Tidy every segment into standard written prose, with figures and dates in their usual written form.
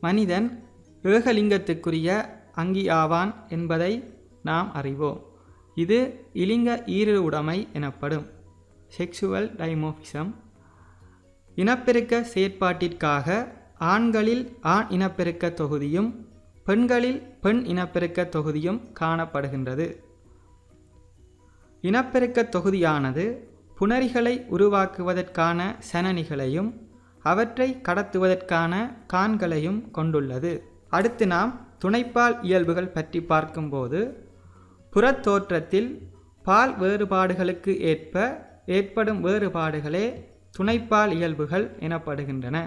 மனிதன் ஏகலிங்கத்துக்குரிய அங்கி ஆவான் என்பதை நாம் அறிவோம். இது இலிங்க ஈருடைமை எனப்படும் செக்சுவல் டைமோஃபிசம். இனப்பெருக்க செயற்பாட்டிற்காக ஆண்களில் ஆண் இனப்பெருக்க தொகுதியும் பெண்களில் பெண் இனப்பெருக்க தொகுதியும் காணப்படுகின்றது. இனப்பெருக்க தொகுதியானது புணரிகளை உருவாக்குவதற்கான சனனிகளையும் அவற்றை கடத்துவதற்கான கான்களையும் கொண்டுள்ளது. அடுத்து நாம் துணைப்பால் இயல்புகள் பற்றி பார்க்கும்போது புறத்தோற்றத்தில் பால் வேறுபாடுகளுக்கு ஏற்ப ஏற்படும் வேறுபாடுகளே துணைப்பால் இயல்புகள் எனப்படுகின்றன.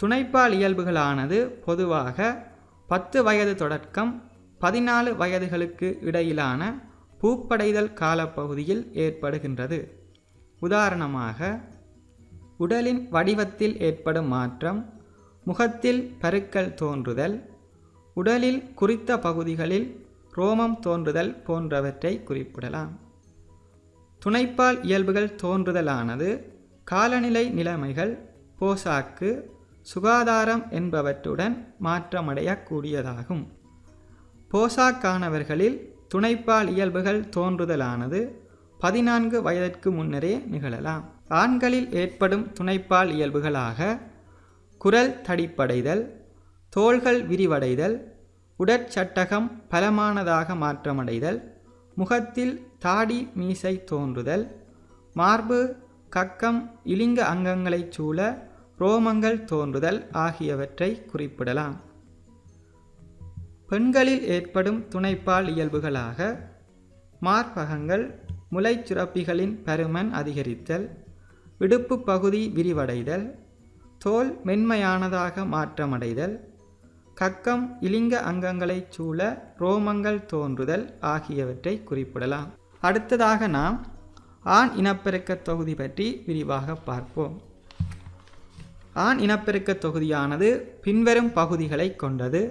துணைப்பால் இயல்புகளானது பொதுவாக 10 வயது தொடக்கம் 14 வயதுகளுக்கு இடையிலான பூப்படைதல் காலப்பகுதியில் ஏற்படுகின்றது. உதாரணமாக உடலின் வடிவத்தில் ஏற்படும் மாற்றம், முகத்தில் பருக்கள் தோன்றுதல், உடலில் குறித்த பகுதிகளில் ரோமம் தோன்றுதல் போன்றவற்றை குறிப்பிடலாம். துணைப்பால் இயல்புகள் தோன்றுதலானது காலநிலை நிலைமைகள், போசாக்கு, சுகாதாரம் என்பவற்றுடன் மாற்றமடையக்கூடியதாகும். போசாக்கானவர்களில் துணைப்பால் இயல்புகள் தோன்றுதலானது 14 வயதிற்கு முன்னரே நிகழலாம். ஆண்களில் ஏற்படும் துணைப்பால் இயல்புகளாக குரல் தடிப்படைதல், தோள்கள் விரிவடைதல், உடற்சட்டகம் பலமானதாக மாற்றமடைதல், முகத்தில் தாடி மீசை தோன்றுதல், மார்பு கக்கம் இலிங்க அங்கங்களைச் சூழ ரோமங்கள் தோன்றுதல் ஆகியவற்றை குறிப்பிடலாம். பெண்களில் ஏற்படும் துணைப்பால் இயல்புகளாக மார்பகங்கள், முலைச்சுரப்பிகளின் பருமன் அதிகரித்தல், இடுப்பு பகுதி விரிவடைதல், தோல் மென்மையானதாக மாற்றமடைதல், கக்கம் இலிங்க அங்கங்களைச் சூழ ரோமங்கள் தோன்றுதல் ஆகியவற்றை குறிப்பிடலாம். அடுத்ததாக நாம் ஆண் இனப்பெருக்க தொகுதி பற்றி விரிவாக பார்ப்போம். ஆண் இனப்பெருக்க தொகுதியானது பின்வரும் பகுதிகளை கொண்டது.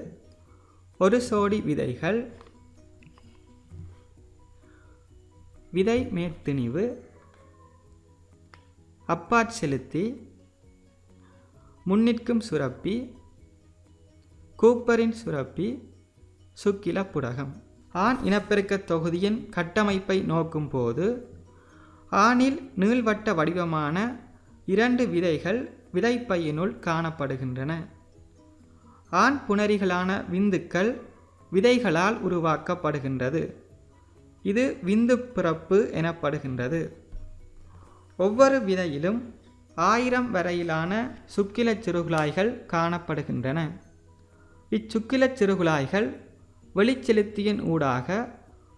ஒரு சோடி விதைகள், விதை மேற்திணிவு, அப்பாற்செலுத்தி, முன்னிற்கும் சுரப்பி, கூப்பரின் சுரப்பி, சுக்கில புடகம். ஆண் இனப்பெருக்க தொகுதியின் கட்டமைப்பை நோக்கும் போது ஆணில் நீள்வட்ட வடிவமான 2 விதைகள் விதைப்பையினுள் காணப்படுகின்றன. ஆண் புணரிகளான விந்துக்கள் விதைகளால் உருவாக்கப்படுகின்றது. இது விந்து பிறப்பு எனப்படுகின்றது. ஒவ்வொரு விதையிலும் 1000 வரையிலான சுக்கிலச் சிறுகுழாய்கள் காணப்படுகின்றன. இச்சுக்கிலச் சிறுகுழாய்கள் வெளிச்செலுத்தியின் ஊடாக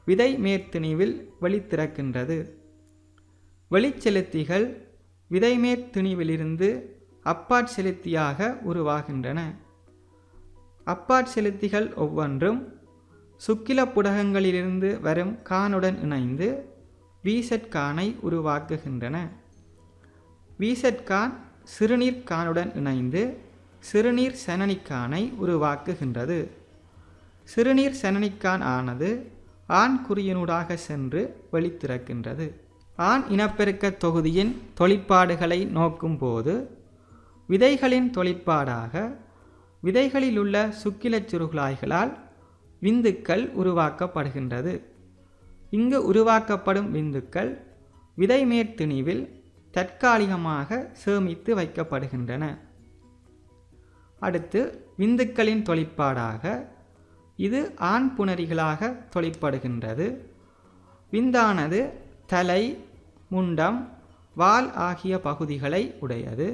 விதை மேற்திணிவில் வெளித்திறக்கின்றது. வெளிச்செலுத்திகள் விதை மேற்திணிவிலிருந்து அப்பாற்செலுத்தியாக உருவாகின்றன. அப்பாற்செலுத்திகள் ஒவ்வொன்றும் சுக்கில புடகங்களிலிருந்து வரும் கானுடன் இணைந்து வீசற்கானை உருவாக்குகின்றன. வீசற்கான் சிறுநீர் கானுடன் இணைந்து சிறுநீர் சனனிக்கானை உருவாக்குகின்றது. சிறுநீர் சனனிக்கான் ஆனது ஆண் குறியினூடாக சென்று வெளித்திறக்கின்றது. ஆண் இனப்பெருக்க தொகுதியின் தொழிற்பாடுகளை நோக்கும் போது விதைகளின் தொழிற்பாடாக விதைகளிலுள்ள சுக்கிலச் சிறுகுழாய்களால் விந்துக்கள் உருவாக்கப்படுகின்றது. இங்கு உருவாக்கப்படும் விந்துக்கள் விதை மேற்திணிவில் தற்காலிகமாக சேமித்து வைக்கப்படுகின்றன. அடுத்து விந்துக்களின் தொழிற்பாடாக இது ஆண் புணரிகளாக தொழிற்படுகின்றது. விந்தானது தலை, முண்டம், வால் ஆகிய பகுதிகளை உடையது.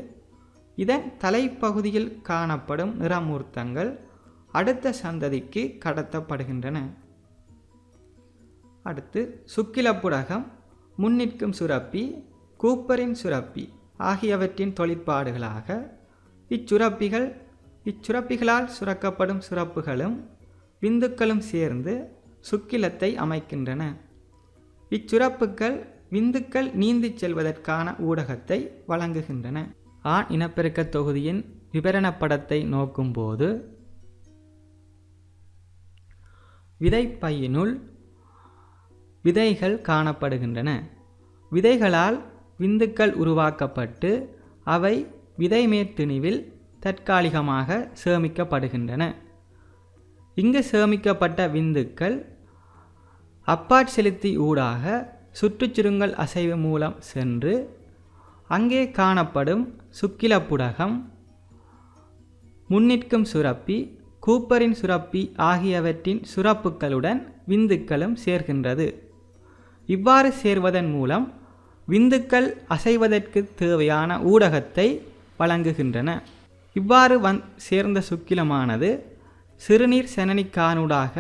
இதன் தலைப்பகுதியில் காணப்படும் நிறமூர்த்தங்கள் அடுத்த சந்ததிக்கு கடத்தப்படுகின்றன. அடுத்து சுக்கிலப்புடகம், முன்னிற்கும் சுரப்பி, கூப்பரின் சுரப்பி ஆகியவற்றின் தொழிற்பாடுகளாக இச்சுரப்பிகளால் சுரக்கப்படும் சுரப்புகளும் விந்துக்களும் சேர்ந்து சுக்கிலத்தை அமைக்கின்றன. இச்சுரப்புகள் விந்துக்கள் நீந்தி செல்வதற்கான ஊடகத்தை வழங்குகின்றன. ஆண் இனப்பெருக்க தொகுதியின் விபரண படத்தை நோக்கும்போது விதைப்பையினுள் விதைகள் காணப்படுகின்றன. விதைகளால் விந்துக்கள் உருவாக்கப்பட்டு அவை விதை மேற்திணிவில் தற்காலிகமாக சேமிக்கப்படுகின்றன. இங்கு சேமிக்கப்பட்ட விந்துக்கள் அப்பாற் செலுத்தி ஊடாக சுற்றுச்சுருங்கல் அசைவு மூலம் சென்று அங்கே காணப்படும் சுக்கிலப்புடகம், முன்னிற்கும் சுரப்பி, கூப்பரின் சுரப்பி ஆகியவற்றின் சுரப்புகளுடன் விந்துக்களும் சேர்கின்றது. இவ்வாறு சேர்வதன் மூலம் விந்துக்கள் அசைவதற்கு தேவையான ஊடகத்தை வழங்குகின்றன. இவ்வாறு சேர்ந்த சுக்கிலமானது சிறுநீர் செனனிக்கானூடாக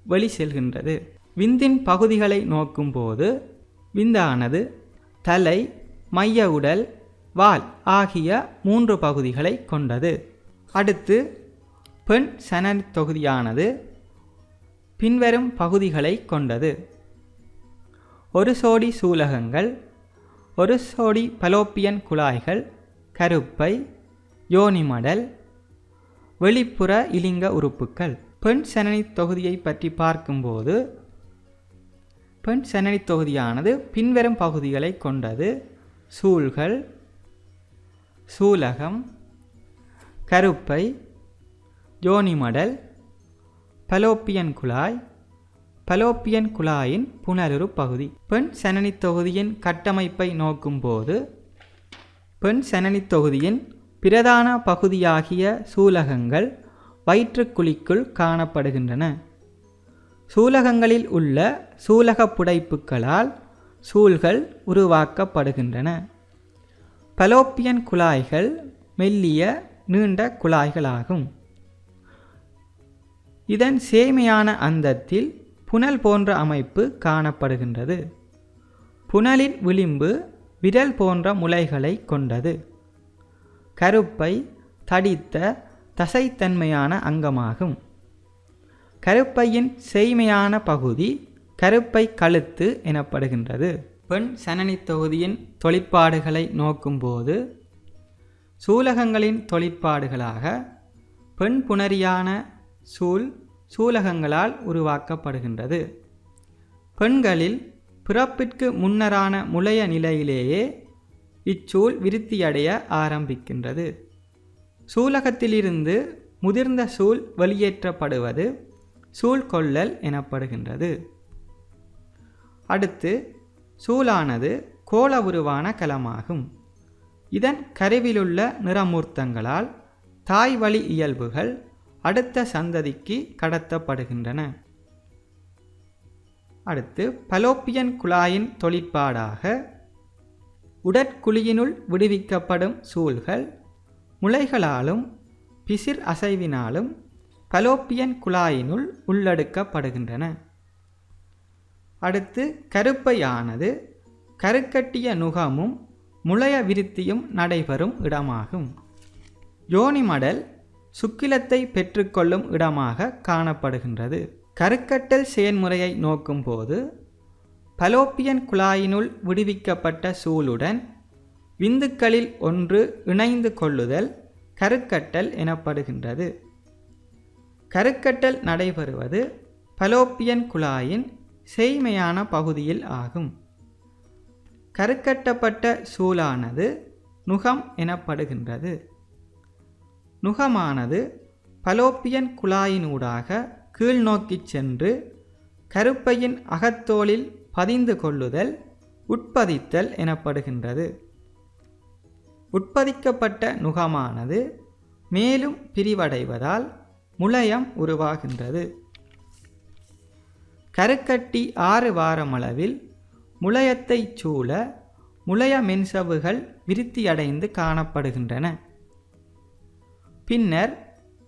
வெளி செல்கின்றது. விந்தின் பகுதிகளை நோக்கும்போது விந்தானது தலை, மைய உடல், வால் ஆகிய 3 பகுதிகளை கொண்டது. அடுத்து பெண் சனனி தொகுதியானது பின்வரும் பகுதிகளை கொண்டது. ஒரு சோடி சூலகங்கள், ஒரு சோடி பலோப்பியன் குழாய்கள், கருப்பை, யோனிமடல், வெளிப்புற இலிங்க உறுப்புக்கள். பெண் சனனி தொகுதியை பற்றி பார்க்கும்போது பெண் சனனி தொகுதியானது பின்வரும் பகுதிகளை கொண்டது. சூல்கள், சூலகம், கருப்பை, யோனிமடல், பலோப்பியன் குழாய், பலோப்பியன் குழாயின் புனலுறு பகுதி. பெண் சனனி தொகுதியின் கட்டமைப்பை நோக்கும்போது பெண் சனனி தொகுதியின் பிரதான பகுதியாகிய சூலகங்கள் வயிற்றுக்குழிக்குள் காணப்படுகின்றன. சூலகங்களில் உள்ள சூலக புடைப்புகளால் சூல்கள் உருவாக்கப்படுகின்றன. பலோப்பியன் குழாய்கள் மெல்லிய நீண்ட குழாய்களாகும். இதன் சேமையான அந்தத்தில் புனல் போன்ற அமைப்பு காணப்படுகின்றது. புனலின் விளிம்பு விரல் போன்ற முளைகளை கொண்டது. கருப்பை தடித்த தசைத்தன்மையான அங்கமாகும். கருப்பையின் சேய்மையான பகுதி கருப்பை கழுத்து எனப்படுகின்றது. பெண் சனனி தொகுதியின் தொழிற்பாடுகளை நோக்கும்போது சூலகங்களின் தொழிற்பாடுகளாக பெண் புணரியான சூலகங்களால் உருவாக்கப்படுகின்றது. பெண்களில் பிறப்பிற்கு முன்னரான முளைய நிலையிலேயே இச்சூல் விருத்தியடைய ஆரம்பிக்கின்றது. சூலகத்திலிருந்து முதிர்ந்த சூல் வெளியேற்றப்படுவது சூழ்கொள்ளல் எனப்படுகின்றது. அடுத்து சூலானது கோள உருவான கலமாகும். இதன் கருவிலுள்ள நிறமூர்த்தங்களால் தாய் வழி இயல்புகள் அடுத்த சந்ததிக்கு கடத்தப்படுகின்றன. அடுத்து பலோப்பியன் குழாயின் தொழிற்பாடாக உடற்குழியினுள் விடுவிக்கப்படும் சூல்கள் முளைகளாலும் பிசிர் அசைவினாலும் பலோப்பியன் குழாயினுள் உள்ளெடுக்கப்படுகின்றன. அடுத்து கருப்பையானது கருக்கட்டிய நுகமும் முளைய விருத்தியும் நடைபெறும் இடமாகும். யோனிமடல் சுக்கிலத்தை பெற்றுக்கொள்ளும் இடமாக காணப்படுகின்றது. கருக்கட்டல் செயல்முறையை நோக்கும்போது பலோப்பியன் குழாயினுள் விடுவிக்கப்பட்ட சூலுடன் விந்துக்களில் ஒன்று இணைந்து கொள்ளுதல் கருக்கட்டல் எனப்படுகின்றது. கருக்கட்டல் நடைபெறுவது பலோப்பியன் குழாயின் சேய்மையான பகுதியில் ஆகும். கருக்கட்டப்பட்ட சூலானது நுகம் எனப்படுகின்றது. நுகமானது பலோப்பியன் குழாயினூடாக கீழ் நோக்கி சென்று கருப்பையின் அகத்தோலில் பதிந்து கொள்ளுதல் உட்பதித்தல் எனப்படுகின்றது. உட்பதிக்கப்பட்ட நுகமானது மேலும் பிரிவடைவதால் முளையம் உருவாகின்றது. கருக்கட்டி 6 வாரமளவில் முளையத்தை சூழ முளைய மென்சவுகள் விருத்தியடைந்து காணப்படுகின்றன. பின்னர்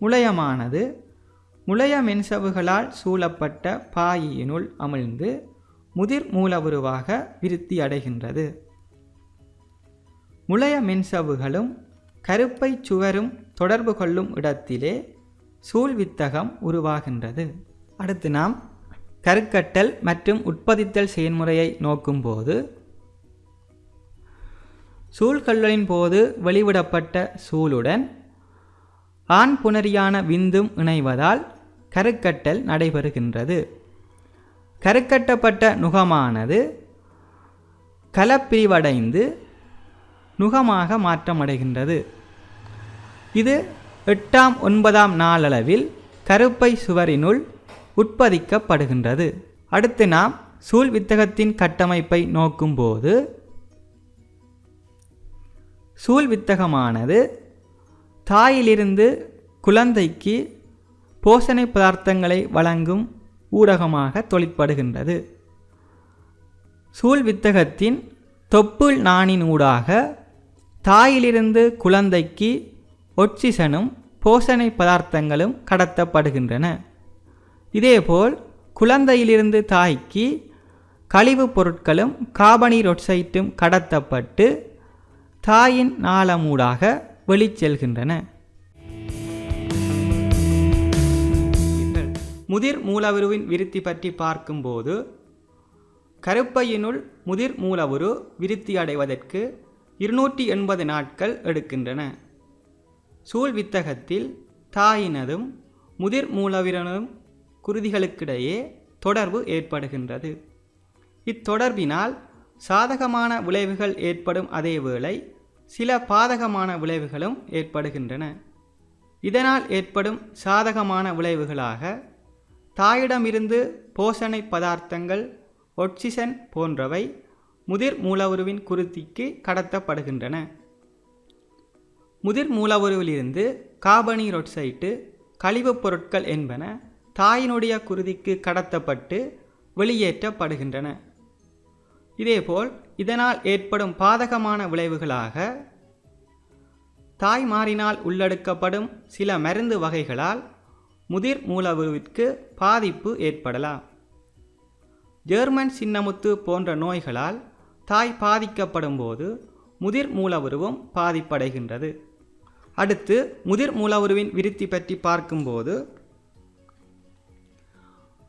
முளையமானது முளைய மென்சவுகளால் சூழப்பட்ட பாயினுள் அமிழ்ந்து முதிர் மூலவுருவாக விருத்தியடைகின்றது. முளைய மென்சவுகளும் கருப்பை சுவரும் தொடர்பு கொள்ளும் இடத்திலே சூழ்வித்தகம் உருவாகின்றது. அடுத்து நாம் கருக்கட்டல் மற்றும் உட்பதித்தல் செயல்முறையை நோக்கும்போது சூழ்கொள்ளலின் போது வெளிவிடப்பட்ட சூளுடன் ஆண் புணரியான விந்தும் இணைவதால் கருக்கட்டல் நடைபெறுகின்றது. கருக்கட்டப்பட்ட நுகமானது கலப்பிரிவடைந்து நுகமாக மாற்றமடைகின்றது. இது 8ஆம் 9ஆம் நாளளவில் கருப்பை சுவரினுள் உட்பதிக்கப்படுகின்றது. அடுத்து நாம் சூழ் வித்தகத்தின் கட்டமைப்பை நோக்கும்போது சூழ் வித்தகமானது தாயிலிருந்து குழந்தைக்கு போஷணை பதார்த்தங்களை வழங்கும் ஊடகமாக தொழிற்படுகின்றது. சூழ் வித்தகத்தின் தொப்புள் நாணின் ஊடாக தாயிலிருந்து குழந்தைக்கு ஒட்சிசனும் போஷணை பதார்த்தங்களும் கடத்தப்படுகின்றன. இதேபோல் குழந்தையிலிருந்து தாய்க்கு கழிவுப் பொருட்களும் கார்பனீரொட்சைட்டும் கடத்தப்பட்டு தாயின் நாளமூடாக வெளிச்செல்கின்றன. முதிர் மூலவுருவின் விருத்தி பற்றி பார்க்கும்போது கருப்பையினுள் முதிர் மூலவுரு விருத்தி அடைவதற்கு 280 நாட்கள் எடுக்கின்றன. சூழ் வித்தகத்தில் தாயினதும் முதிர் மூலவிரனும் குருதிகளுக்கிடையே தொடர்பு ஏற்படுகின்றது. இத்தொடர்பினால் சாதகமான விளைவுகள் ஏற்படும் அதேவேளை சில பாதகமான விளைவுகளும் ஏற்படுகின்றன. இதனால் ஏற்படும் சாதகமான விளைவுகளாக தாயிடமிருந்து போஷணை பதார்த்தங்கள், ஒட்சிசன் போன்றவை முதிர் மூலவுருவின் குருதிக்கு கடத்தப்படுகின்றன. முதிர் மூலவுருவிலிருந்து கார்பனீரொட்சைட்டு, கழிவுப் பொருட்கள் என்பன தாயினுடைய குருதிக்கு கடத்தப்பட்டு வெளியேற்றப்படுகின்றன. இதேபோல் இதனால் ஏற்படும் பாதகமான விளைவுகளாக தாய்மாரினால் உள்ளெடுக்கப்படும் சில மருந்து வகைகளால் முதிர் மூலவுருவிற்கு பாதிப்பு ஏற்படலாம். ஜெர்மன் சின்னமுத்து போன்ற நோய்களால் தாய் பாதிக்கப்படும் போது முதிர் மூலவுருவும் பாதிப்படைகின்றது. அடுத்து முதிர் மூலவுருவின் விருத்தி பற்றி பார்க்கும்போது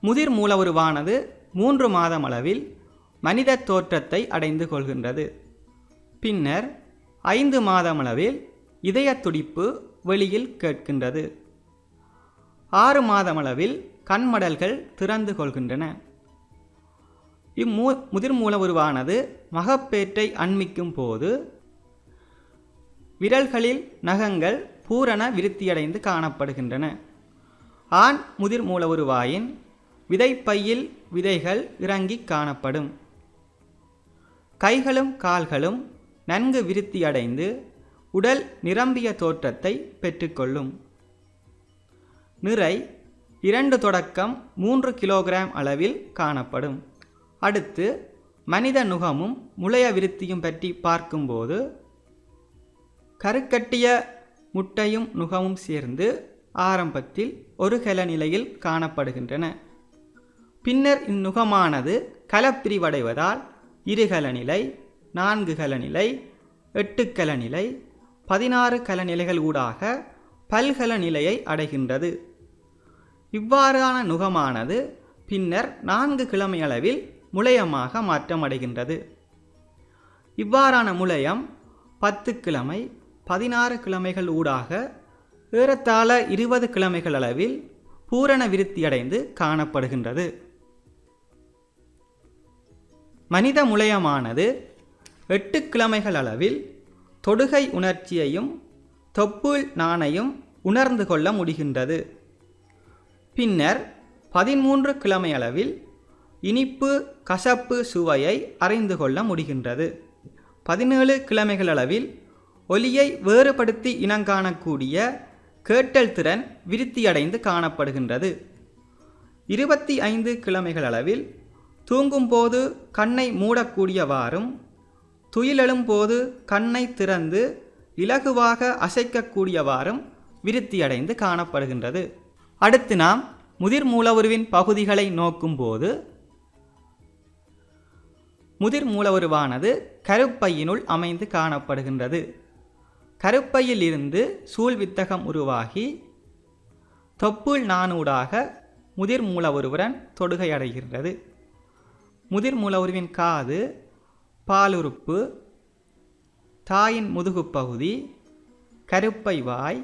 முதிர் மூலவுருவானது 3 மாதம் அளவில் மனித தோற்றத்தை அடைந்து கொள்கின்றது. பின்னர் 5 மாதம் அளவில் இதய துடிப்பு வெளியில் கேட்கின்றது. 6 மாதம் அளவில் கண்மடல்கள் திறந்து கொள்கின்றன. முதிர் மூலவுருவானது மகப்பேற்றை அண்மிக்கும் போது விரல்களில் நகங்கள் பூரண விருத்தியடைந்து காணப்படுகின்றன. ஆண் முதிர் மூலவுருவாயின் விதைப்பையில் விதைகள் இறங்கி காணப்படும். கைகளும் கால்களும் நன்கு விருத்தியடைந்து உடல் நிரம்பிய தோற்றத்தை பெற்றுக்கொள்ளும். நிறை 2 தொடக்கம் 3 கிலோகிராம் அளவில் காணப்படும். அடுத்து மனித நுகமும் முளைய விருத்தியும் பற்றி பார்க்கும்போது கருக்கட்டிய முட்டையும் நுகமும் சேர்ந்து ஆரம்பத்தில் ஒரு கல நிலையில் காணப்படுகின்றன. பின்னர் இந்நுகமானது கலப்பிரிவடைவதால் 2 கலநிலை, 4 கலநிலை, 8 கலநிலை, 16 கலநிலைகள் ஊடாக பல்கல நிலையை அடைகின்றது. இவ்வாறான நுகமானது பின்னர் 4 கிழமை அளவில் முளையமாக மாற்றமடைகின்றது. இவ்வாறான முளையம் 10 கிழமை, 16 கிழமைகள் ஊடாக ஏறத்தாழ 20 கிழமைகள் அளவில் பூரண விருத்தியடைந்து காணப்படுகின்றது. மனித முளையமானது 8 கிழமைகள் அளவில் தொடுகை உணர்ச்சியையும் தொப்புள் நாணையும் உணர்ந்து கொள்ள முடிகின்றது. பின்னர் 13 கிழமை அளவில் இனிப்பு கசப்பு சுவையை அறிந்து கொள்ள முடிகின்றது. 17 கிழமைகள் அளவில் ஒலியை வேறுபடுத்தி இனங்காணக்கூடிய கேட்டல் திறன் விருத்தியடைந்து காணப்படுகின்றது. 25 கிழமைகள் அளவில் தூங்கும்போது கண்ணை மூடக்கூடியவாறும் துயிலெழும் போது கண்ணை திறந்து இலகுவாக அசைக்கக்கூடியவாறும் விருத்தியடைந்து காணப்படுகின்றது. அடுத்து நாம் முதிர் மூலவுருவின் பகுதிகளை நோக்கும்போது முதிர் மூலவுருவானது கருப்பையினுள் அமைந்து காணப்படுகின்றது. கருப்பையில் இருந்து சூழ் வித்தகம் உருவாகி தொப்புள் நாணூடாக முதிர் மூலவுருவுடன் தொடுகை அடைகின்றது. முதிர் மூலவுருவின் காது, பாலுறுப்பு, தாயின் முதுகு பகுதி, கருப்பை வாய்,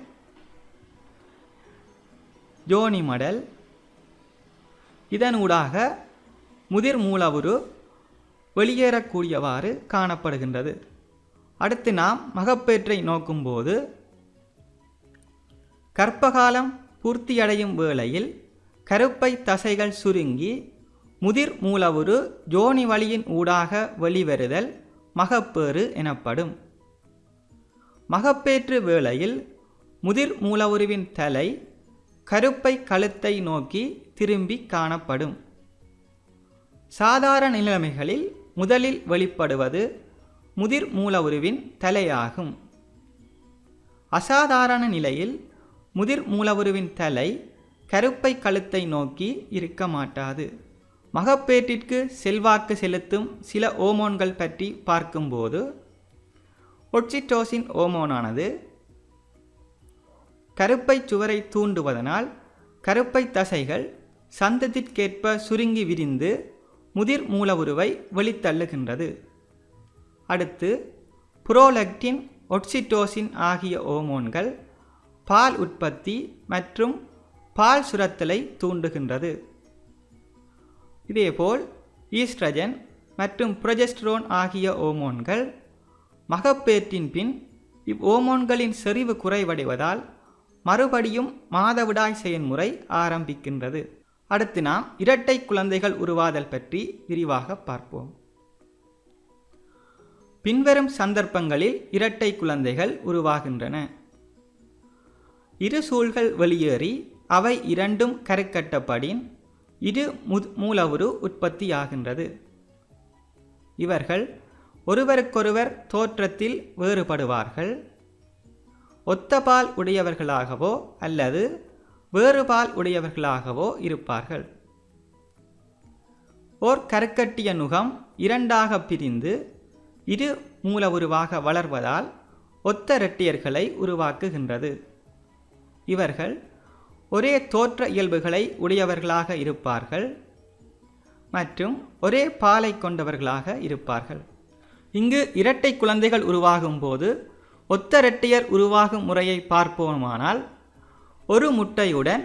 ஜோனி மடல், இதனூடாக முதிர் மூலவுரு வெளியேறக்கூடியவாறு காணப்படுகின்றது. அடுத்து நாம் மகப்பேற்றை நோக்கும்போது கர்ப்பகாலம் பூர்த்தியடையும் வேளையில் கருப்பை தசைகள் சுருங்கி முதிர் மூலவுரு யோனி வழியின் ஊடாக வெளிவருதல் மகப்பேறு எனப்படும். மகப்பேற்று வேளையில் முதிர் மூலவுருவின் தலை கருப்பை கழுத்தை நோக்கி திரும்பி காணப்படும். சாதாரண நிலைமைகளில் முதலில் வெளிப்படுவது முதிர் மூலவுருவின் தலையாகும். அசாதாரண நிலையில் முதிர் மூலவுருவின் தலை கருப்பை கழுத்தை நோக்கி இருக்க மாட்டாது. மகப்பேற்றிற்கு செல்வாக்கு செலுத்தும் சில ஹோமோன்கள் பற்றி பார்க்கும்போது ஒக்சிடோசின் ஹோமோனானது கருப்பை சுவரை தூண்டுவதனால் கருப்பை தசைகள் சந்தத்திற்கேற்ப சுருங்கி விரிந்து முதிர் மூலவுருவை வெளித்தள்ளுகின்றது. அடுத்து புரோலக்டின், ஒக்சிடோசின் ஆகிய ஹோமோன்கள் பால் உற்பத்தி மற்றும் பால் சுரத்தலை தூண்டுகின்றது. இதேபோல் ஈஸ்ட்ரஜன் மற்றும் புரொஜெஸ்டரோன் ஆகிய ஹோமோன்கள் மகப்பேற்றின் பின் இவ்ஹோமோன்களின் செறிவு குறைவடைவதால் மறுபடியும் மாதவிடாய் செயல்முறை ஆரம்பிக்கின்றது. அடுத்து நாம் இரட்டை குழந்தைகள் உருவாதல் பற்றி விரிவாக பார்ப்போம். பின்வரும் சந்தர்ப்பங்களில் இரட்டை குழந்தைகள் உருவாகின்றன. இரு சூழ்கள் வெளியேறி அவை இரண்டும் கருக்கட்டப்படின் இரு மூலவுரு உற்பத்தியாகின்றது. இவர்கள் ஒருவருக்கொருவர் தோற்றத்தில் வேறுபடுவார்கள். ஒத்த பால் உடையவர்களாகவோ அல்லது வேறுபால் உடையவர்களாகவோ இருப்பார்கள். ஓர் கருக்கட்டிய நுகம் இரண்டாக பிரிந்து இரு மூலவுருவாக வளர்வதால் ஒத்த இரட்டையர்களை உருவாக்குகின்றது. இவர்கள் ஒரே தோற்ற இயல்புகளை உடையவர்களாக இருப்பார்கள் மற்றும் ஒரே பாலை கொண்டவர்களாக இருப்பார்கள். இங்கு இரட்டை குழந்தைகள் உருவாகும் போது ஒத்த இரட்டையர் உருவாகும் முறையை பார்ப்போமானால் ஒரு முட்டையுடன்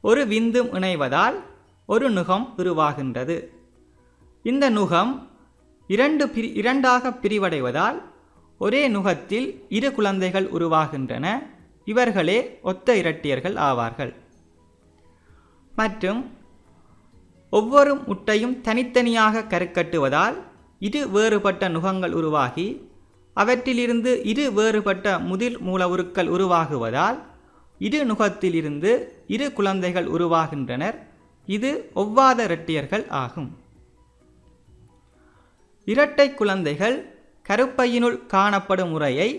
ஒரு விந்தும் இணைவதால் ஒரு நுகம் உருவாகின்றது. இந்த நுகம் இரண்டாக பிரிவடைவதால் ஒரே நுகத்தில் இரு குழந்தைகள் உருவாகின்றன. இவர்களே ஒத்த இரட்டையர்கள் ஆவார்கள். மற்றும் ஒவ்வொரு முட்டையும் தனித்தனியாக கருக்கட்டுவதால் இரு வேறுபட்ட நுகங்கள் உருவாகி அவற்றிலிருந்து இரு வேறுபட்ட முதிர் மூலவுருக்கள் உருவாகுவதால் இரு நுகத்திலிருந்து இரு குழந்தைகள் உருவாகின்றனர். இது ஒவ்வாத இரட்டையர்கள் ஆகும். இரட்டை குழந்தைகள் கருப்பையினுள் காணப்படும் முறையை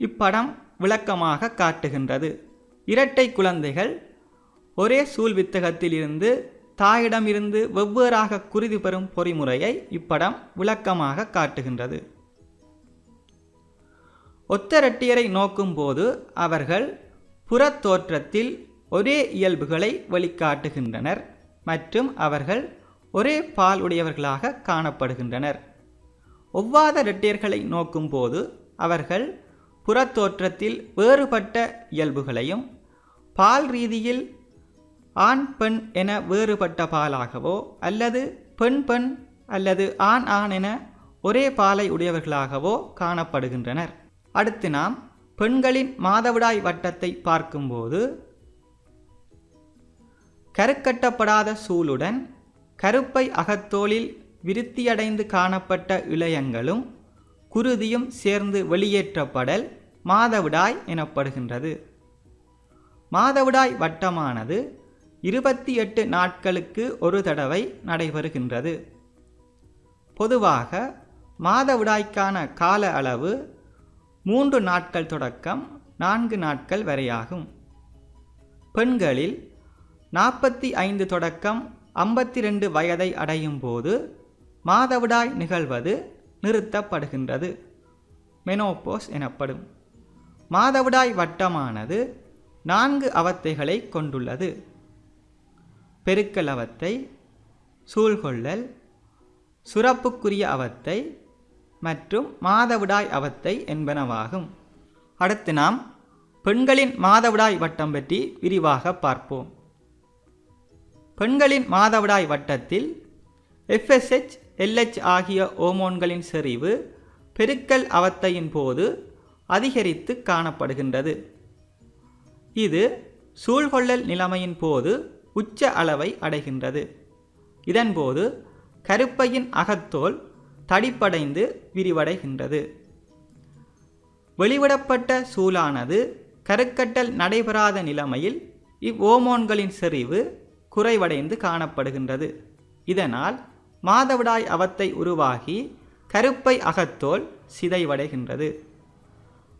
இப்படம் விளக்கமாக காட்டுகின்றது. இரட்டை குழந்தைகள் ஒரே சூழ்வித்தகத்திலிருந்து தாயிடமிருந்து வெவ்வேறாக குருதி பெறும் பொறிமுறையை இப்படம் விளக்கமாக காட்டுகின்றது. ஒத்த இரட்டையரை நோக்கும்போது அவர்கள் புறத்தோற்றத்தில் ஒரே இயல்புகளை வெளிக்காட்டுகின்றனர் மற்றும் அவர்கள் ஒரே பால் உடையவர்களாக காணப்படுகின்றனர். ஒவ்வாத இரட்டையர்களை நோக்கும்போது அவர்கள் புறத்தோற்றத்தில் வேறுபட்ட இயல்புகளையும் பால் ரீதியில் ஆண் பெண் என வேறுபட்ட பாலாகவோ அல்லது பெண் பெண் அல்லது ஆண் ஆண் என ஒரே பாலை உடையவர்களாகவோ காணப்படுகின்றனர். அடுத்து நாம் பெண்களின் மாதவிடாய் வட்டத்தை பார்க்கும்போது கருக்கட்டப்படாத சூளுடன் கருப்பை அகத்தோலில் விருத்தியடைந்து காணப்பட்ட இழையங்களும் குருதியும் சேர்ந்து வெளியேற்றப்படல் மாதவிடாய் எனப்படுகின்றது. மாதவிடாய் வட்டமானது 28 நாட்களுக்கு ஒரு தடவை நடைபெறுகின்றது. பொதுவாக மாதவிடாய்க்கான கால அளவு 3 நாட்கள் தொடக்கம் 4 நாட்கள் வரையாகும். பெண்களில் 45 தொடக்கம் 52 வயதை அடையும் போது மாதவிடாய் நிகழ்வது நிறுத்தப்படுகின்றது. மெனோபோஸ் எனப்படும். மாதவிடாய் வட்டமானது 4 அவத்தைகளை கொண்டுள்ளது. பெருக்கல் அவத்தை, சூழ்கொள்ளல், சுரப்புக்குரிய அவத்தை மற்றும் மாதவிடாய் அவத்தை என்பனவாகும். அடுத்து நாம் பெண்களின் மாதவிடாய் வட்டம் பற்றி விரிவாக பார்ப்போம். பெண்களின் மாதவிடாய் வட்டத்தில் FSH, LH ஆகிய ஹோமோன்களின் செறிவு பெருக்கல் அவத்தையின் போது அதிகரித்து காணப்படுகின்றது. இது சூழ்கொள்ளல் நிலைமையின் போது உச்ச அளவை அடைகின்றது. இதன்போது கருப்பையின் அகத்தோல் தடிப்படைந்து விரிவடைகின்றது. வெளிவிடப்பட்ட சூலானது கருக்கட்டல் நடைபெறாத நிலைமையில் இவ்வோமோன்களின் செறிவு குறைவடைந்து காணப்படுகின்றது. இதனால் மாதவிடாய் அவத்தை உருவாகி கருப்பை அகத்தோல் சிதைவடைகின்றது.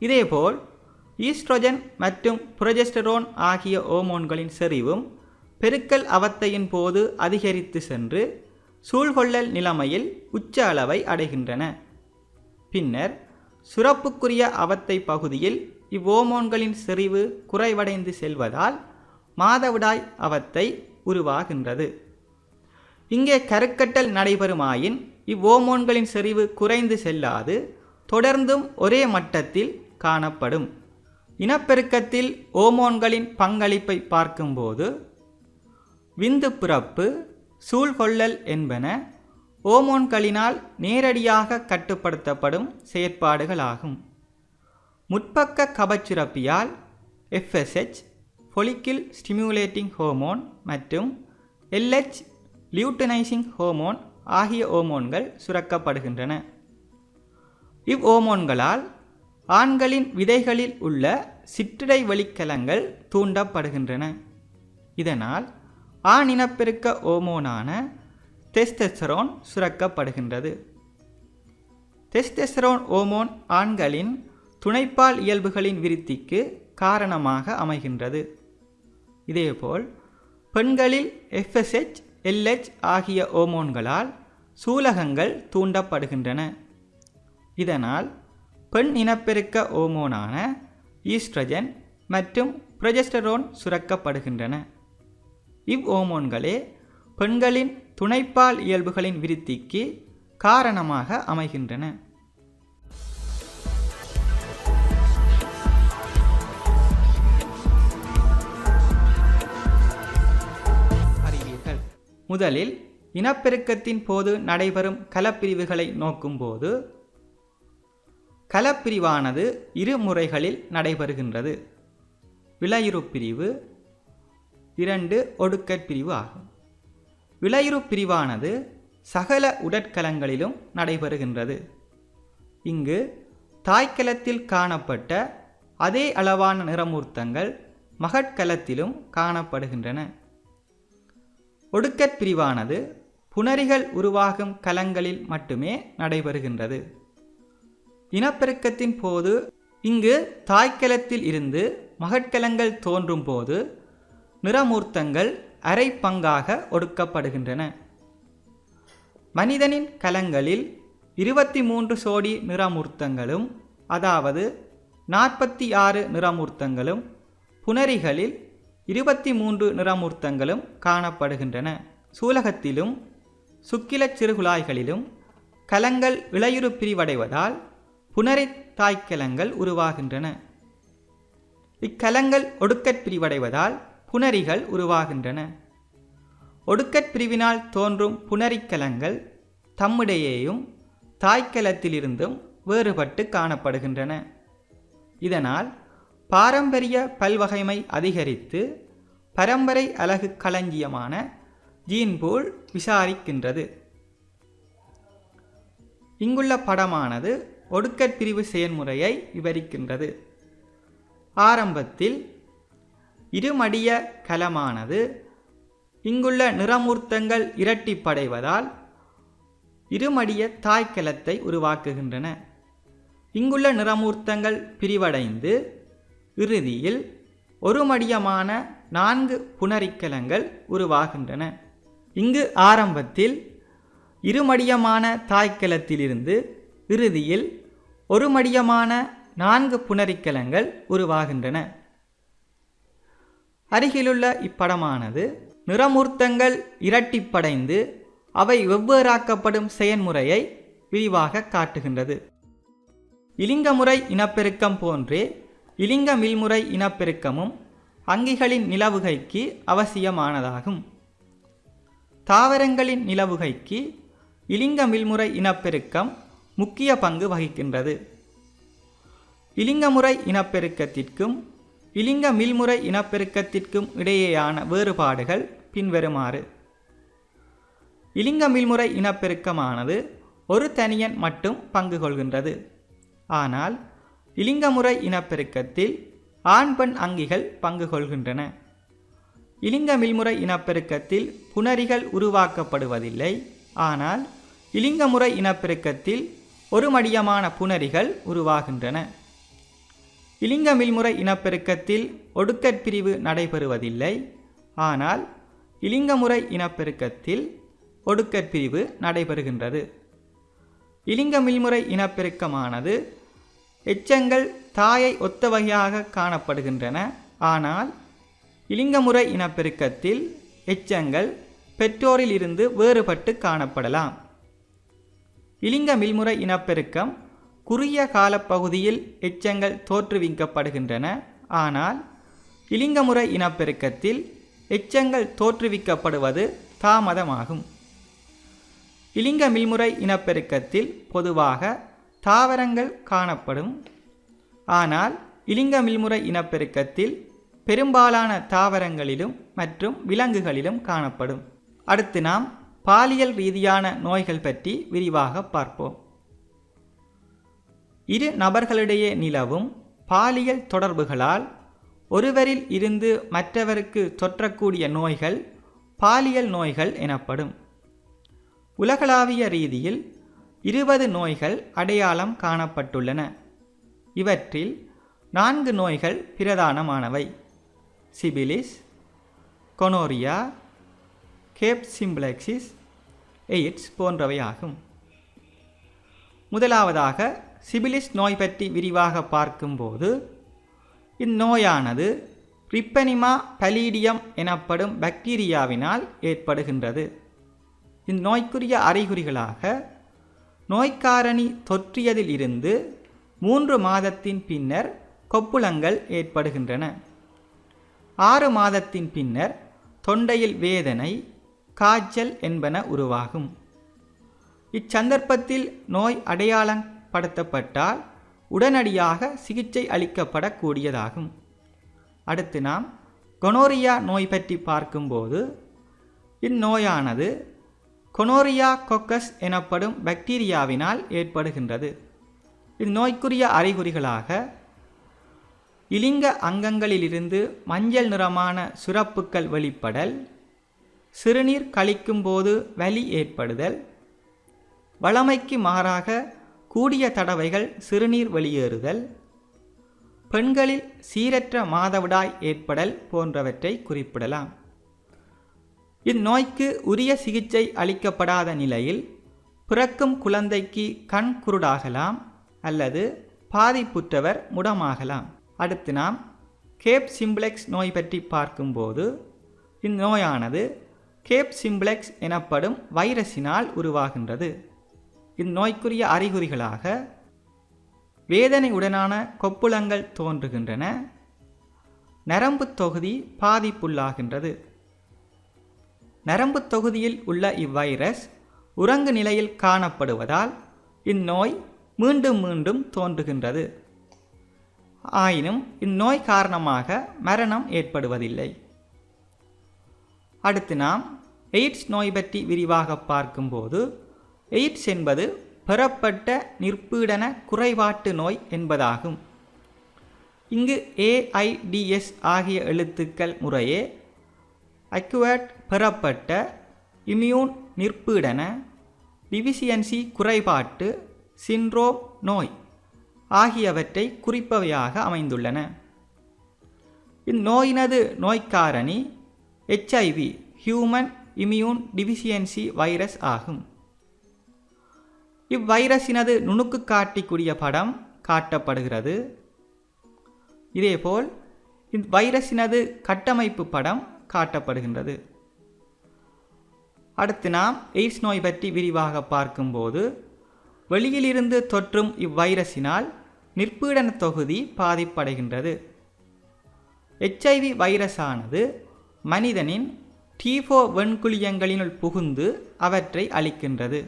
இதேபோல் ஈஸ்ட்ரோஜன் மற்றும் புரொஜெஸ்டரோன் ஆகிய ஹோமோன்களின் செறிவும் பெருக்கல் அவத்தையின் போது அதிகரித்து சென்று சூழ்கொள்ளல் நிலைமையில் உச்ச அளவை அடைகின்றன. பின்னர் சுரப்புக்குரிய அவத்தை பகுதியில் இவ்வோமோன்களின் செறிவு குறைவடைந்து செல்வதால் மாதவிடாய் அவத்தை உருவாகின்றது. இங்கே கருக்கட்டல் நடைபெறுமாயின் இவ்வோமோன்களின் செறிவு குறைந்து செல்லாது தொடர்ந்தும் ஒரே மட்டத்தில் காணப்படும். இனப்பெருக்கத்தில் ஓமோன்களின் பங்களிப்பை பார்க்கும்போது விந்து பிறப்பு, சூழ்கொள்ளல் என்பன ஓமோன்களினால் நேரடியாக கட்டுப்படுத்தப்படும் செயற்பாடுகளாகும். முற்பக்க கபச்சுரப்பியால் FSH follicle stimulating ஹோமோன் மற்றும் LH லியூட்டனைசிங் ஹோமோன் ஆகிய ஹோமோன்கள் சுரக்கப்படுகின்றன. இவ்ஹோமோன்களால் ஆண்களின் விதைகளில் உள்ள சிற்றிடை வெளிக்கலங்கள் தூண்டப்படுகின்றன. இதனால் ஆண் இனப்பெருக்க ஹோமோனான டெஸ்டெஸ்டரோன் சுரக்கப்படுகின்றது. டெஸ்டெஸ்டரோன் ஹோமோன் ஆண்களின் துணைப்பால் இயல்புகளின் விருத்திக்கு காரணமாக அமைகின்றது. இதேபோல் பெண்களில் FSH, LH ஆகிய ஹோமோன்களால் சூலகங்கள் தூண்டப்படுகின்றன. இதனால் பெண் இனப்பெருக்க ஹோமோனான ஈஸ்ட்ரஜன் மற்றும் புரொஜெஸ்டரோன் சுரக்கப்படுகின்றன. இவ்ஹோமோன்களே பெண்களின் துணைப்பால் இயல்புகளின் விருத்திக்கு காரணமாக அமைகின்றன. அறிவீர்கள். முதலில் இனப்பெருக்கத்தின் போது நடைபெறும் கலப்பிரிவுகளை நோக்கும்போது கலப்பிரிவானது இரு முறைகளில் நடைபெறுகின்றது. விளையுறு பிரிவு, 2 ஒடுக்கற்பிரிவு ஆகும். விளையுறு பிரிவானது சகல உடற்கலங்களிலும் நடைபெறுகின்றது. இங்கு தாய்க்கலத்தில் காணப்பட்ட அதே அளவான நிறமூர்த்தங்கள் மகட்கலத்திலும் காணப்படுகின்றன. ஒடுக்கற்பிரிவானது புணரிகள் உருவாகும் கலங்களில் மட்டுமே நடைபெறுகின்றது. இனப்பெருக்கத்தின் போது இங்கு தாய்க்கலத்தில் இருந்து மகட்கலங்கள் தோன்றும் போது நிறமூர்த்தங்கள் அரை பங்காக ஒடுக்கப்படுகின்றன. மனிதனின் கலங்களில் 23 சோடி நிறமூர்த்தங்களும், அதாவது 46 நிறமூர்த்தங்களும், புணரிகளில் 23 நிறமூர்த்தங்களும் காணப்படுகின்றன. சூலகத்திலும் சுக்கிலச் சிறுகுழாய்களிலும் கலங்கள் இளையுறு பிரிவடைவதால் புணரி தாய்க்கலங்கள் உருவாகின்றன. இக்கலங்கள் ஒடுக்கற் பிரிவடைவதால் புணரிகள் உருவாகின்றன. ஒடுக்கற் பிரிவினால் தோன்றும் புணரிக்கலங்கள் தம்மிடையேயும் தாய்க்கலத்திலிருந்தும் வேறுபட்டு காணப்படுகின்றன. இதனால் பாரம்பரிய பல்வகைமை அதிகரித்து பரம்பரை அலகு களஞ்சியமான ஜீன்பூல் விசாரிக்கின்றது. இங்குள்ள படமானது ஒடுக்கற்பிரிவு செயல்முறையை விவரிக்கின்றது. ஆரம்பத்தில் இருமடிய கலமானது இங்குள்ள நிறமூர்த்தங்கள் இரட்டிப்படைவதால் இருமடிய தாய்க்கலத்தை உருவாக்குகின்றன. இங்குள்ள நிறமூர்த்தங்கள் பிரிவடைந்து இறுதியில் ஒருமடியமான 4 புணரிக்கலங்கள் உருவாகின்றன. இங்கு ஆரம்பத்தில் இருமடியமான தாய்க்கலத்திலிருந்து இறுதியில் ஒருமடியமான 4 புணரிக்கலங்கள் உருவாகின்றன. அருகிலுள்ள இப்படமானது நிறமூர்த்தங்கள் இரட்டிப்படைந்து அவை வெவ்வேறாக்கப்படும் செயல்முறையை விரிவாக காட்டுகின்றது. இலிங்க முறை இனப்பெருக்கம் போன்றே இலிங்க மில்முறை இனப்பெருக்கமும் அங்கிகளின் நிலவுகைக்கு அவசியமானதாகும். தாவரங்களின் நிலவுகைக்கு இலிங்க மில்முறை இனப்பெருக்கம் முக்கிய பங்கு வகிக்கின்றது. இலிங்க முறை இனப்பெருக்கத்திற்கும் இலிங்க மீள்முறை இனப்பெருக்கத்திற்கும் இடையேயான வேறுபாடுகள் பின்வருமாறு. இலிங்க மீள்முறை இனப்பெருக்கமானது ஒரு தனியன் மட்டும் பங்கு கொள்கின்றது. ஆனால் இலிங்கமுறை இனப்பெருக்கத்தில் ஆண் பெண் அங்கிகள் பங்கு கொள்கின்றன. இலிங்க மீள்முறை இனப்பெருக்கத்தில் புணரிகள் உருவாக்கப்படுவதில்லை. ஆனால் இலிங்கமுறை இனப்பெருக்கத்தில் ஒரு மடியமான புணரிகள் உருவாகின்றன. இலிங்க மீள்முறை இனப்பெருக்கத்தில் ஒடுக்கற்பிரிவு நடைபெறுவதில்லை. ஆனால் இலிங்கமுறை இனப்பெருக்கத்தில் ஒடுக்கற்பிரிவு நடைபெறுகின்றது. இலிங்க மீள்முறை இனப்பெருக்கமானது எச்சங்கள் தாயை ஒத்த வகையாக காணப்படுகின்றன. ஆனால் இலிங்கமுறை இனப்பெருக்கத்தில் எச்சங்கள் பெற்றோரில் இருந்து வேறுபட்டு காணப்படலாம். இலிங்க மீள்முறை இனப்பெருக்கம் குறுகிய காலப்பகுதியில் எச்சங்கள் தோற்றுவிக்கப்படுகின்றன. ஆனால் இலிங்கமுறை இனப்பெருக்கத்தில் எச்சங்கள் தோற்றுவிக்கப்படுவது தாமதமாகும். இலிங்க மீள்முறை இனப்பெருக்கத்தில் பொதுவாக தாவரங்கள் காணப்படும். ஆனால் இலிங்க மீள்முறை இனப்பெருக்கத்தில் பெரும்பாலான தாவரங்களிலும் மற்றும் விலங்குகளிலும் காணப்படும். அடுத்து நாம் பாலியல் ரீதியான நோய்கள் பற்றி விரிவாக பார்ப்போம். இரு நபர்களிடையே நிலவும் பாலியல் தொடர்புகளால் ஒருவரில் இருந்து மற்றவருக்கு தொற்றக்கூடிய நோய்கள் பாலியல் நோய்கள் எனப்படும். உலகளாவிய ரீதியில் 20 நோய்கள் அடையாளம் காணப்பட்டுள்ளன. இவற்றில் 4 நோய்கள் பிரதானமானவை: சிபிலிஸ், கொனோரியா, கேப் சிம்பிளெக்சிஸ், எய்ட்ஸ் போன்றவையாகும். முதலாவதாக சிபிலிஸ் நோய் பற்றி விரிவாக பார்க்கும்போது, இந்நோயானது ரிப்பனிமா பலீடியம் எனப்படும் பாக்டீரியாவினால் ஏற்படுகின்றது. இந்நோய்க்குரிய அறிகுறிகளாக நோய்க்காரணி தொற்றியதில் இருந்து 3 மாதத்தின் பின்னர் கொப்புளங்கள் ஏற்படுகின்றன. 6 மாதத்தின் பின்னர் தொண்டையில் வேதனை, காய்ச்சல் என்பன உருவாகும். இச்சந்தர்ப்பத்தில் நோய் அடையாளப்படுத்தப்பட்டால் உடனடியாக சிகிச்சை அளிக்கப்படக்கூடியதாகும். அடுத்து நாம் கொனோரியா நோய் பற்றி பார்க்கும்போது, இந்நோயானது கொனோரியா கொக்கஸ் எனப்படும் பாக்டீரியாவினால் ஏற்படுகின்றது. இந்நோய்க்குரிய அறிகுறிகளாக இலிங்க அங்கங்களிலிருந்து மஞ்சள் நிறமான சுரப்புக்கள் வெளிப்படல், சிறுநீர் கழிக்கும்போது வலி ஏற்படுதல், வழமைக்கு மாறாக கூடிய தடவைகள் சிறுநீர் வெளியேறுதல், பெண்களில் சீரற்ற மாதவிடாய் ஏற்படல் போன்றவற்றை குறிப்பிடலாம். இந்நோய்க்கு உரிய சிகிச்சை அளிக்கப்படாத நிலையில் பிறக்கும் குழந்தைக்கு கண் குருடாகலாம் அல்லது பாதிப்புற்றவர் முடமாகலாம். அடுத்து நாம் கேப் சிம்பிளெக்ஸ் நோய் பற்றி பார்க்கும்போது, இந்நோயானது கேப் சிம்பிளெக்ஸ் எனப்படும் வைரஸினால் உருவாகின்றது. இந்நோய்க்குரிய அறிகுறிகளாக வேதனையுடனான கொப்புளங்கள் தோன்றுகின்றன, நரம்பு தொகுதி பாதிப்புள்ளாகின்றது. நரம்பு தொகுதியில் உள்ள இவ்வைரஸ் உறங்கு நிலையில் காணப்படுவதால் இந்நோய் மீண்டும் மீண்டும் தோன்றுகின்றது. ஆயினும் இந்நோய் காரணமாக மரணம் ஏற்படுவதில்லை. அடுத்து நாம் எய்ட்ஸ் நோய் பற்றி விரிவாக பார்க்கும்போது, எய்ட்ஸ் என்பது பெறப்பட்ட நிற்பீடன குறைபாட்டு நோய் என்பதாகும். இங்கு AIDS ஆகிய எழுத்துக்கள் முறையே அக்வர்ட் பெறப்பட்ட இம்யூன் நிற்பீடன டிஃபிசியன்சி குறைபாட்டு சிண்ட்ரோம் நோய் ஆகியவற்றை குறிப்பவையாக அமைந்துள்ளன. இந்நோயினது நோய்க்காரணி HIV human immune deficiency virus ஆகும். இவ்வைரஸினது நுணுக்கு காட்டிக்கூடிய படம் காட்டப்படுகிறது. இதேபோல் இவ்வைரஸினது கட்டமைப்பு படம் காட்டப்படுகின்றது. அடுத்து நாம் எய்ட்ஸ் நோய் பற்றி விரிவாக பார்க்கும்போது, வெளியிலிருந்து தொற்றும் இவ்வைரஸினால் நிற்பீடன தொகுதி பாதிப்படைகின்றது. HIV வைரஸானது மனிதனின் T4 வெண்குழியங்களினுள் புகுந்து அவற்றை அழிக்கின்றது.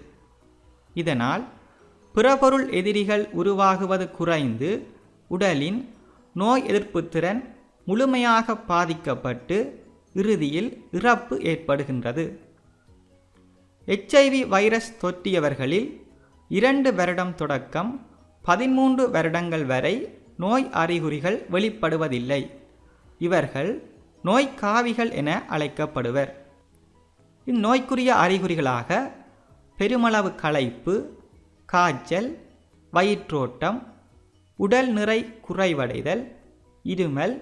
இதனால் பிறபொருள் எதிரிகள் உருவாகுவது குறைந்து உடலின் நோய் எதிர்ப்பு திறன் முழுமையாக பாதிக்கப்பட்டு இறுதியில் இறப்பு ஏற்படுகின்றது. HIV வைரஸ் தொற்றியவர்களில் 2 வருடம் தொடக்கம் 13 வருடங்கள் வரை நோய் அறிகுறிகள் வெளிப்படுவதில்லை. இவர்கள் நோய்க்காவிகள் என அழைக்கப்படுவர். இந்நோய்க்குரிய அறிகுறிகளாக பெருமளவு களைப்பு, காய்ச்சல், வயிற்றோட்டம், உடல் நிறை குறைவடைதல், இருமல்,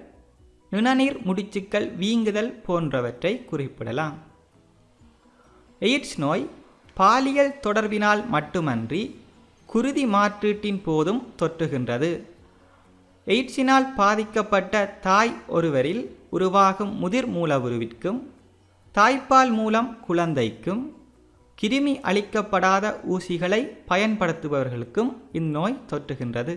நிணநீர் முடிச்சுக்கள் வீங்குதல் போன்றவற்றை குறிப்பிடலாம். எய்ட்ஸ் நோய் பாலியல் தொடர்பினால் மட்டுமன்றி குருதி மாற்றீட்டின் போதும் தொற்றுகின்றது. எய்ட்ஸினால் பாதிக்கப்பட்ட தாய் ஒருவரில் உருவாகும் முதிர் மூலவுருவிற்கும் தாய்ப்பால் மூலம் குழந்தைக்கும் கிருமி அளிக்கப்படாத ஊசிகளை பயன்படுத்துபவர்களுக்கும் இந்நோய் தொற்றுகின்றது.